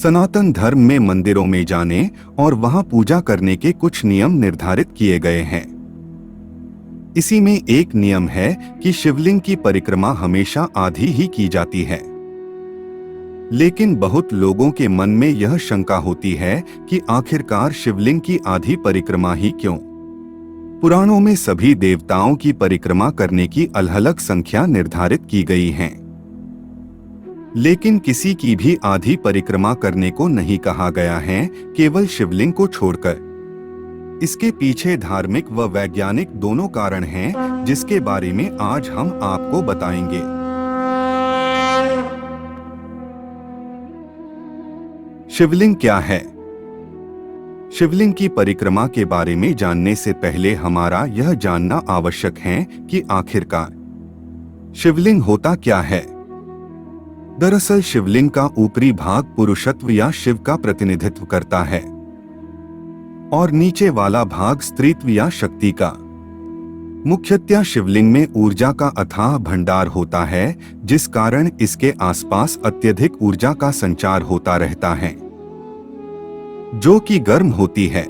सनातन धर्म में मंदिरों में जाने और वहां पूजा करने के कुछ नियम निर्धारित किए गए हैं। इसी में एक नियम है कि शिवलिंग की परिक्रमा हमेशा आधी ही की जाती है। लेकिन बहुत लोगों के मन में यह शंका होती है कि आखिरकार शिवलिंग की आधी परिक्रमा ही क्यों? पुराणों में सभी देवताओं की परिक्रमा करने की अलग-अलग संख्या निर्धारित की गई हैं। लेकिन किसी की भी आधी परिक्रमा करने को नहीं कहा गया है, केवल शिवलिंग को छोड़कर। इसके पीछे धार्मिक व वैज्ञानिक दोनों कारण हैं, जिसके बारे में आज हम आपको बताएंगे। शिवलिंग क्या है? शिवलिंग की परिक्रमा के बारे में जानने से पहले हमारा यह जानना आवश्यक है कि आखिरकार शिवलिंग होता क्या है। दरअसल शिवलिंग का ऊपरी भाग पुरुषत्व या शिव का प्रतिनिधित्व करता है और नीचे वाला भाग स्त्रीत्व या शक्ति का। मुख्यतया शिवलिंग में ऊर्जा का अथाह भंडार होता है, जिस कारण इसके आसपास अत्यधिक ऊर्जा का संचार होता रहता है, जो कि गर्म होती है।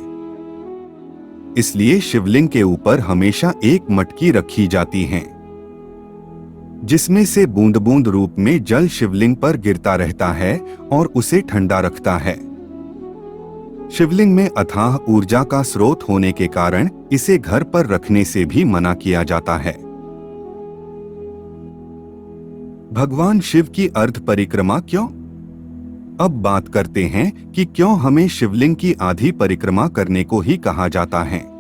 इसलिए शिवलिंग के ऊपर हमेशा एक मटकी रखी जाती है, जिसमें से बूंद बूंद रूप में जल शिवलिंग पर गिरता रहता है और उसे ठंडा रखता है। शिवलिंग में अथाह ऊर्जा का स्रोत होने के कारण इसे घर पर रखने से भी मना किया जाता है। भगवान शिव की अर्ध परिक्रमा क्यों? अब बात करते हैं कि क्यों हमें शिवलिंग की आधी परिक्रमा करने को ही कहा जाता है।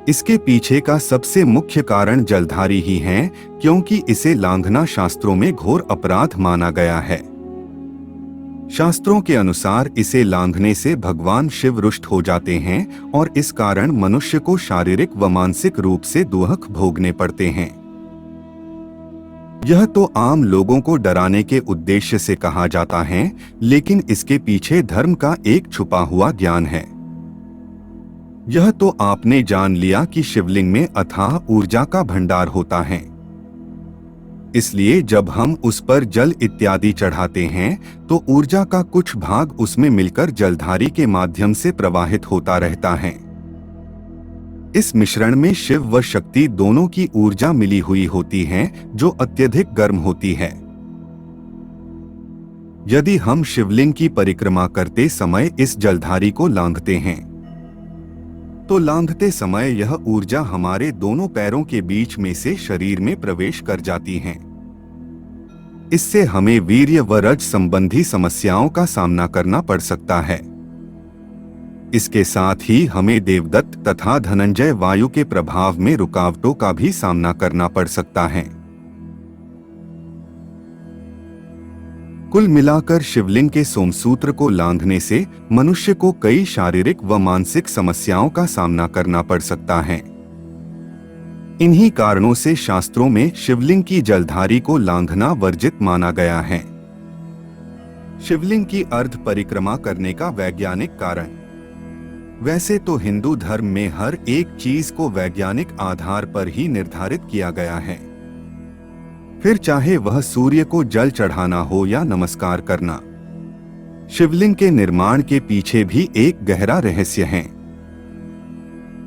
इसके पीछे का सबसे मुख्य कारण जलधारी ही है, क्योंकि इसे लांघना शास्त्रों में घोर अपराध माना गया है। शास्त्रों के अनुसार इसे लांघने से भगवान शिव रुष्ट हो जाते हैं और इस कारण मनुष्य को शारीरिक व मानसिक रूप से दुख भोगने पड़ते हैं। यह तो आम लोगों को डराने के उद्देश्य से कहा जाता है, लेकिन इसके पीछे धर्म का एक छुपा हुआ ज्ञान है। यह तो आपने जान लिया कि शिवलिंग में अथाह ऊर्जा का भंडार होता है, इसलिए जब हम उस पर जल इत्यादि चढ़ाते हैं तो ऊर्जा का कुछ भाग उसमें मिलकर जलधारी के माध्यम से प्रवाहित होता रहता है। इस मिश्रण में शिव व शक्ति दोनों की ऊर्जा मिली हुई होती है, जो अत्यधिक गर्म होती है। यदि हम शिवलिंग की परिक्रमा करते समय इस जलधारी को लांघते हैं, तो लांघते समय यह ऊर्जा हमारे दोनों पैरों के बीच में से शरीर में प्रवेश कर जाती है। इससे हमें वीर्य व रज संबंधी समस्याओं का सामना करना पड़ सकता है। इसके साथ ही हमें देवदत्त तथा धनंजय वायु के प्रभाव में रुकावटों का भी सामना करना पड़ सकता है। कुल मिलाकर शिवलिंग के सोमसूत्र को लांघने से मनुष्य को कई शारीरिक व मानसिक समस्याओं का सामना करना पड़ सकता है। इन्हीं कारणों से शास्त्रों में शिवलिंग की जलधारी को लांघना वर्जित माना गया है। शिवलिंग की अर्ध परिक्रमा करने का वैज्ञानिक कारण। वैसे तो हिंदू धर्म में हर एक चीज को वैज्ञानिक आधार पर ही निर्धारित किया गया है, फिर चाहे वह सूर्य को जल चढ़ाना हो या नमस्कार करना। शिवलिंग के निर्माण के पीछे भी एक गहरा रहस्य है।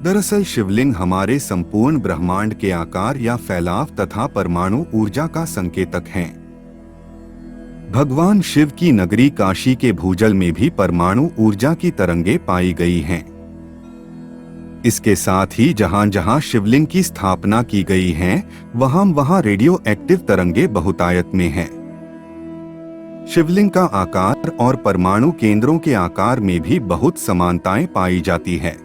दरअसल शिवलिंग हमारे संपूर्ण ब्रह्मांड के आकार या फैलाव तथा परमाणु ऊर्जा का संकेतक है। भगवान शिव की नगरी काशी के भूजल में भी परमाणु ऊर्जा की तरंगे पाई गई हैं। इसके साथ ही जहां जहां शिवलिंग की स्थापना की गई है, वहां रेडियो एक्टिव तरंगे बहुतायत में हैं। शिवलिंग का आकार और परमाणु केंद्रों के आकार में भी बहुत समानताएं पाई जाती है।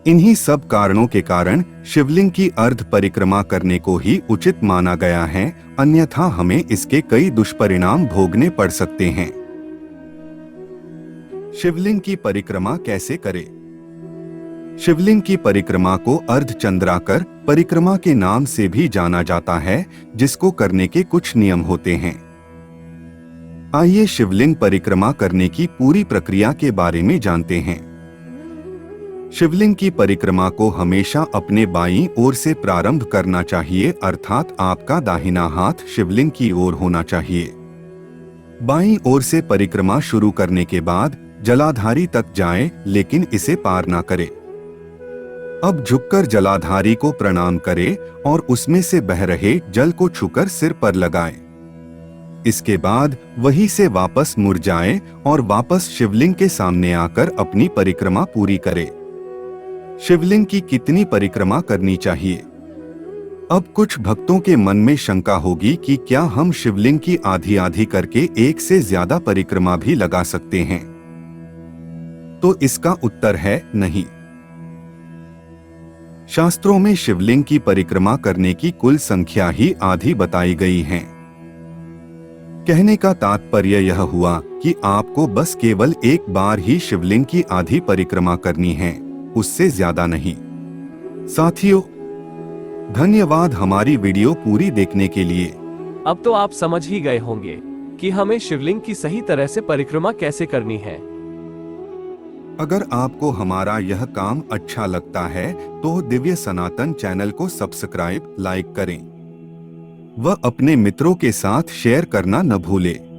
इन्हीं सब कारणों के कारण शिवलिंग की अर्ध परिक्रमा करने को ही उचित माना गया है, अन्यथा हमें इसके कई दुष्परिणाम भोगने पड़ सकते हैं। शिवलिंग की परिक्रमा कैसे करें? शिवलिंग की परिक्रमा को अर्धचंद्राकर परिक्रमा के नाम से भी जाना जाता है, जिसको करने के कुछ नियम होते हैं। आइए शिवलिंग परिक्रमा करने की पूरी प्रक्रिया के बारे में जानते हैं। शिवलिंग की परिक्रमा को हमेशा अपने बाईं ओर से प्रारंभ करना चाहिए, अर्थात आपका दाहिना हाथ शिवलिंग की ओर होना चाहिए। बाईं ओर से परिक्रमा शुरू करने के बाद जलाधारी तक जाएं, लेकिन इसे पार ना करें। अब झुककर जलाधारी को प्रणाम करें और उसमें से बह रहे जल को छूकर सिर पर लगाएं। इसके बाद वहीं से वापस मुड़ जाएं और वापस शिवलिंग के सामने आकर अपनी परिक्रमा पूरी करें। शिवलिंग की कितनी परिक्रमा करनी चाहिए? अब कुछ भक्तों के मन में शंका होगी कि क्या हम शिवलिंग की आधी आधी करके एक से ज्यादा परिक्रमा भी लगा सकते हैं? तो इसका उत्तर है नहीं। शास्त्रों में शिवलिंग की परिक्रमा करने की कुल संख्या ही आधी बताई गई है। कहने का तात्पर्य यह हुआ कि आपको बस केवल एक बार ही शिवलिंग की आधी परिक्रमा करनी है, उससे ज्यादा नहीं। साथियों, धन्यवाद हमारी वीडियो पूरी देखने के लिए। अब तो आप समझ ही गए होंगे कि हमें शिवलिंग की सही तरह से परिक्रमा कैसे करनी है। अगर आपको हमारा यह काम अच्छा लगता है तो दिव्य सनातन चैनल को सब्सक्राइब, लाइक करें व अपने मित्रों के साथ शेयर करना न भूलें।